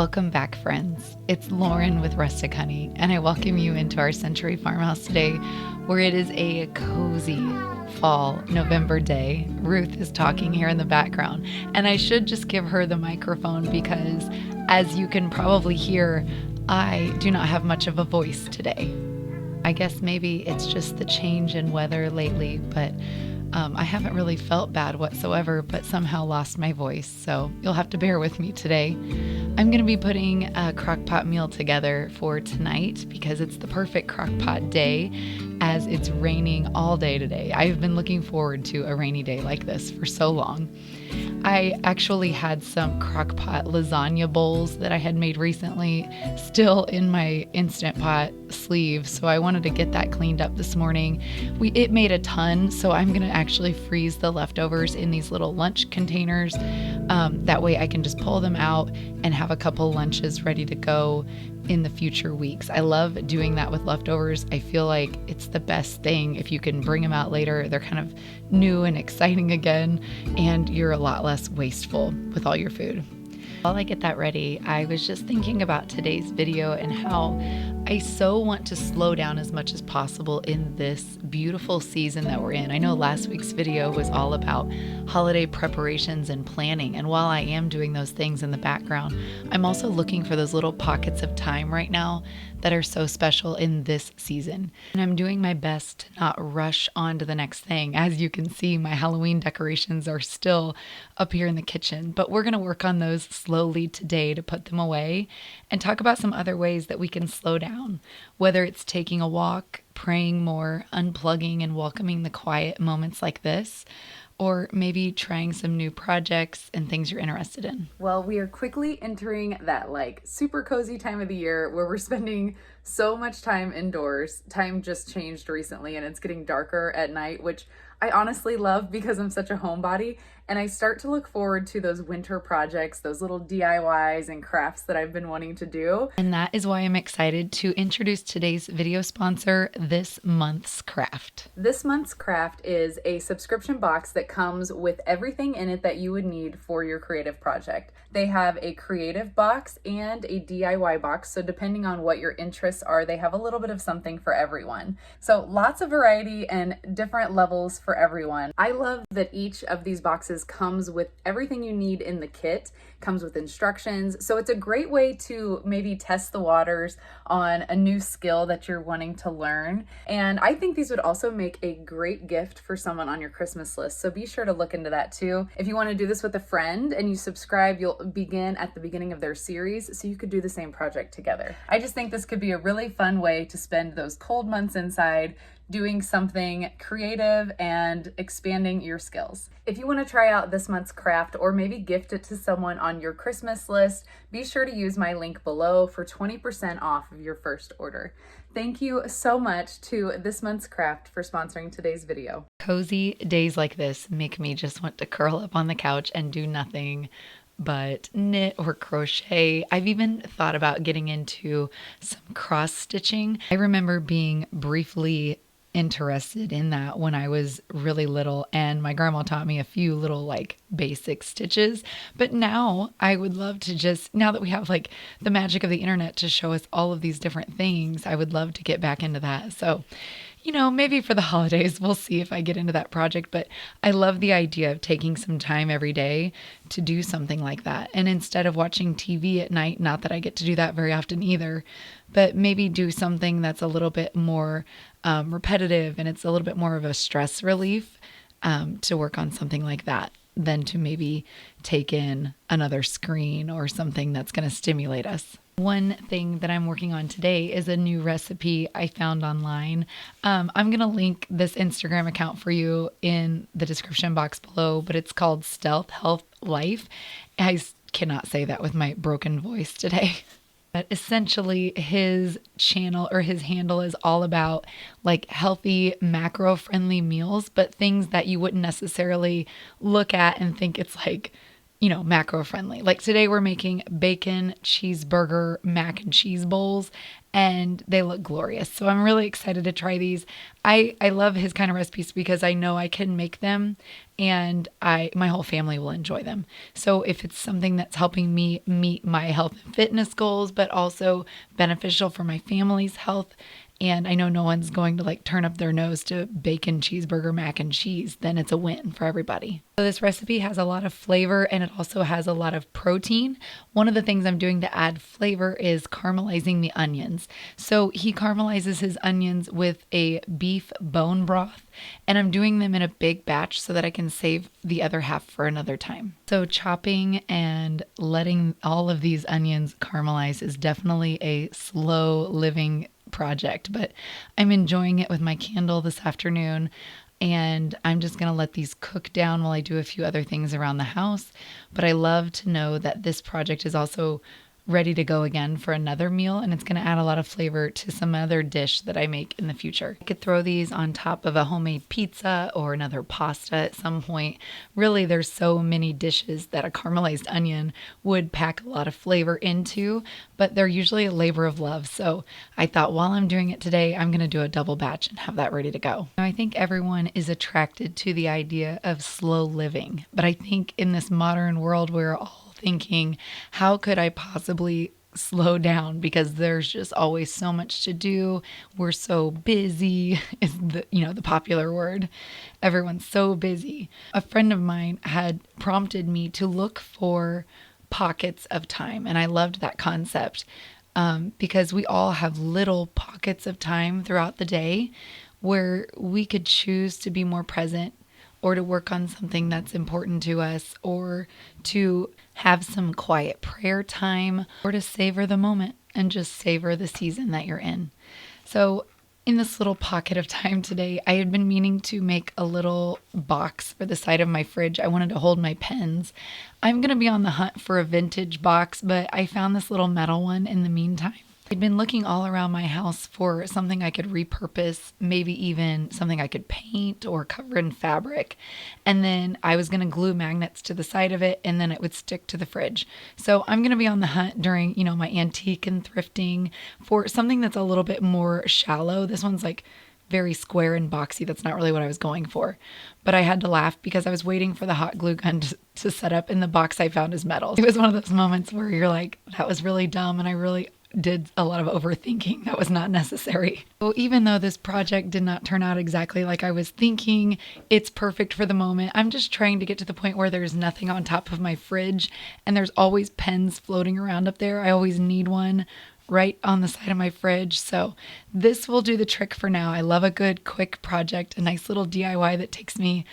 Welcome back, friends. It's Lauren with Rustic Honey, and I welcome you into our Century Farmhouse today, where it is a cozy fall November day. Ruth is talking here in the background, and I should just give her the microphone because, as you can probably hear, I do not have much of a voice today. I guess maybe it's just the change in weather lately, but I haven't really felt bad whatsoever, but somehow lost my voice, so you'll have to bear with me today. I'm going to be putting a Crockpot meal together for tonight because it's the perfect Crockpot day as it's raining all day today. I've been looking forward to a rainy day like this for so long. I actually had some Crockpot lasagna bowls that I had made recently still in my Instant Pot sleeve, so I wanted to get that cleaned up this morning. It made a ton, so I'm going to actually freeze the leftovers in these little lunch containers. That way I can just pull them out and have a couple lunches ready to go in the future weeks. I love doing that with leftovers. I feel like it's the best thing if you can bring them out later. They're kind of new and exciting again, and you're a lot less wasteful with all your food. While I get that ready, I was just thinking about today's video and how I so want to slow down as much as possible in this beautiful season that we're in. I know last week's video was all about holiday preparations and planning, and while I am doing those things in the background, I'm also looking for those little pockets of time right now that are so special in this season. And I'm doing my best to not rush on to the next thing. As you can see, my Halloween decorations are still up here in the kitchen, but we're gonna work on those slowly today to put them away and talk about some other ways that we can slow down, whether it's taking a walk, praying more, unplugging and welcoming the quiet moments like this, or maybe trying some new projects and things you're interested in. Well, we are quickly entering that super cozy time of the year where we're spending so much time indoors. Time just changed recently and it's getting darker at night, which I honestly love because I'm such a homebody, and I start to look forward to those winter projects, those little DIYs and crafts that I've been wanting to do. And that is why I'm excited to introduce today's video sponsor, This Month's Craft. This Month's Craft is a subscription box that comes with everything in it that you would need for your creative project. They have a creative box and a DIY box, so depending on what your interests are, they have a little bit of something for everyone. So lots of variety and different levels for everyone. I love that each of these boxes comes with everything you need in the kit, comes with instructions. So it's a great way to maybe test the waters on a new skill that you're wanting to learn. And I think these would also make a great gift for someone on your Christmas list. So be sure to look into that too. If you want to do this with a friend and you subscribe, you'll begin at the beginning of their series, so you could do the same project together. I just think this could be a really fun way to spend those cold months inside, doing something creative and expanding your skills. If you want to try out this month's craft or maybe gift it to someone on your Christmas list, be sure to use my link below for 20% off of your first order. Thank you so much to This Month's Craft for sponsoring today's video. Cozy days like this make me just want to curl up on the couch and do nothing but knit or crochet. I've even thought about getting into some cross stitching. I remember being briefly interested in that when I was really little, and my grandma taught me a few little basic stitches. But now I would love to just, now that we have the magic of the internet to show us all of these different things, I would love to get back into that. So maybe for the holidays, we'll see if I get into that project, but I love the idea of taking some time every day to do something like that. And instead of watching TV at night, not that I get to do that very often either, but maybe do something that's a little bit more repetitive and it's a little bit more of a stress relief to work on something like that than to maybe take in another screen or something that's going to stimulate us. One thing that I'm working on today is a new recipe I found online. I'm going to link this Instagram account for you in the description box below, but it's called Stealth Health Life. I cannot say that with my broken voice today. But essentially his channel or his handle is all about healthy macro friendly meals, but things that you wouldn't necessarily look at and think it's macro friendly. Like today we're making bacon cheeseburger mac and cheese bowls and they look glorious. So I'm really excited to try these. I love his kind of recipes because I know I can make them and my whole family will enjoy them. So if it's something that's helping me meet my health and fitness goals, but also beneficial for my family's health, and I know no one's going to turn up their nose to bacon cheeseburger mac and cheese, then it's a win for everybody. So this recipe has a lot of flavor and it also has a lot of protein. One of the things I'm doing to add flavor is caramelizing the onions. So he caramelizes his onions with a beef bone broth, and I'm doing them in a big batch so that I can save the other half for another time. So chopping and letting all of these onions caramelize is definitely a slow living project, but I'm enjoying it with my candle this afternoon, and I'm just going to let these cook down while I do a few other things around the house. But I love to know that this project is also ready to go again for another meal, and it's going to add a lot of flavor to some other dish that I make in the future. I could throw these on top of a homemade pizza or another pasta at some point. Really, there's so many dishes that a caramelized onion would pack a lot of flavor into, but they're usually a labor of love. So I thought while I'm doing it today, I'm going to do a double batch and have that ready to go. Now, I think everyone is attracted to the idea of slow living, but I think in this modern world, we're all thinking, how could I possibly slow down? Because there's just always so much to do. We're so busy is the popular word. Everyone's so busy. A friend of mine had prompted me to look for pockets of time, and I loved that concept because we all have little pockets of time throughout the day where we could choose to be more present, or to work on something that's important to us, or to have some quiet prayer time, or to savor the moment and just savor the season that you're in. So in this little pocket of time today, I had been meaning to make a little box for the side of my fridge. I wanted to hold my pens. I'm going to be on the hunt for a vintage box, but I found this little metal one in the meantime. I'd been looking all around my house for something I could repurpose, maybe even something I could paint or cover in fabric. And then I was going to glue magnets to the side of it, and then it would stick to the fridge. So I'm going to be on the hunt during, my antique and thrifting for something that's a little bit more shallow. This one's very square and boxy. That's not really what I was going for. But I had to laugh because I was waiting for the hot glue gun to set up, and the box I found is metal. It was one of those moments where you're like, that was really dumb, and I really did a lot of overthinking that was not necessary. So even though this project did not turn out exactly like I was thinking, it's perfect for the moment. I'm just trying to get to the point where there's nothing on top of my fridge and there's always pens floating around up there. I always need one right on the side of my fridge. So this will do the trick for now. I love a good quick project, a nice little DIY that takes me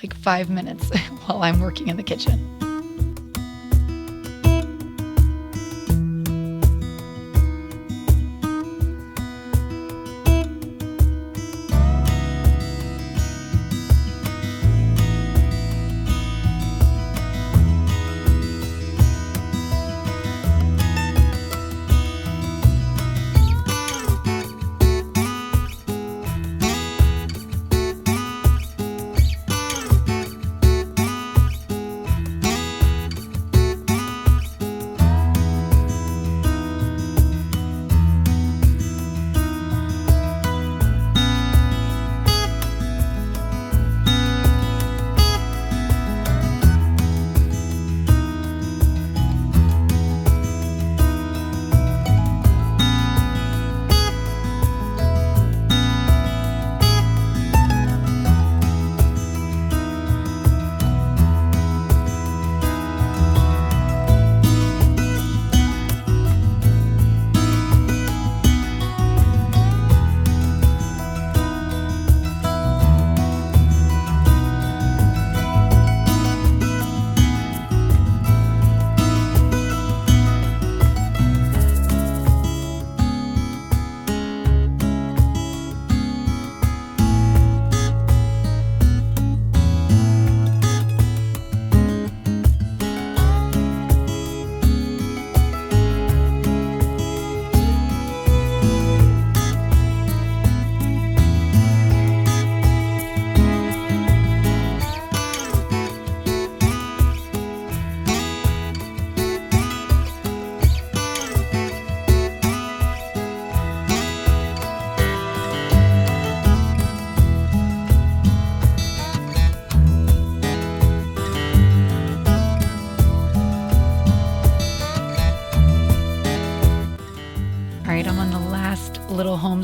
5 minutes while I'm working in the kitchen.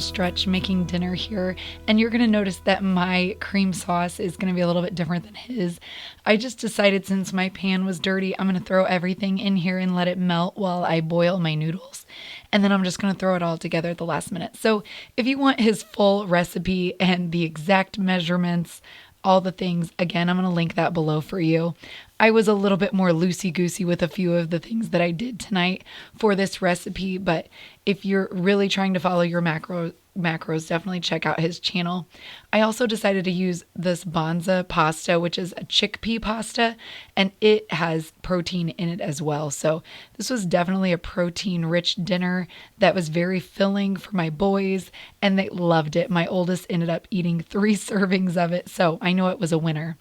home stretch making dinner here, and you're going to notice that my cream sauce is going to be a little bit different than his. I just decided since my pan was dirty, I'm going to throw everything in here and let it melt while I boil my noodles. And then I'm just going to throw it all together at the last minute. So if you want his full recipe and the exact measurements, all the things, again, I'm going to link that below for you. I was a little bit more loosey-goosey with a few of the things that I did tonight for this recipe, but if you're really trying to follow your macros, definitely check out his channel. I also decided to use this Banza pasta, which is a chickpea pasta, and it has protein in it as well. So this was definitely a protein-rich dinner that was very filling for my boys, and they loved it. My oldest ended up eating 3 servings of it, so I know it was a winner.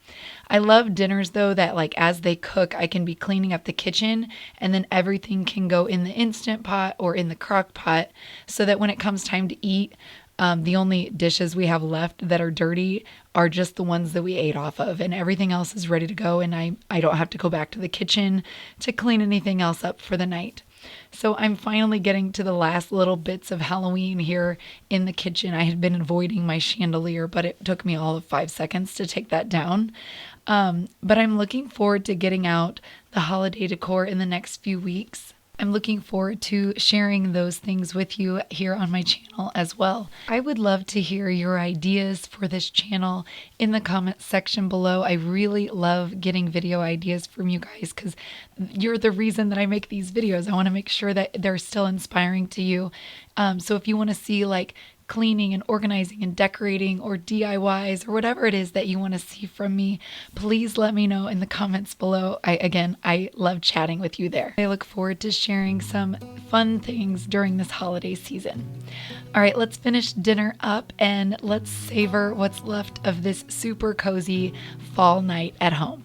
I love dinners, though, that like as they cook, I can be cleaning up the kitchen, and then everything can go in the Instant Pot or in the crock pot, so that when it comes time to eat, the only dishes we have left that are dirty are just the ones that we ate off of, and everything else is ready to go, and I don't have to go back to the kitchen to clean anything else up for the night. So I'm finally getting to the last little bits of Halloween here in the kitchen. I had been avoiding my chandelier, but it took me all of 5 seconds to take that down. But I'm looking forward to getting out the holiday decor in the next few weeks. I'm looking forward to sharing those things with you here on my channel as well. I would love to hear your ideas for this channel in the comment section below. I really love getting video ideas from you guys because you're the reason that I make these videos. I want to make sure that they're still inspiring to you. So if you want to see like cleaning and organizing and decorating or DIYs or whatever it is that you want to see from me, please let me know in the comments below. I love chatting with you there. I look forward to sharing some fun things during this holiday season. All right, let's finish dinner up and let's savor what's left of this super cozy fall night at home.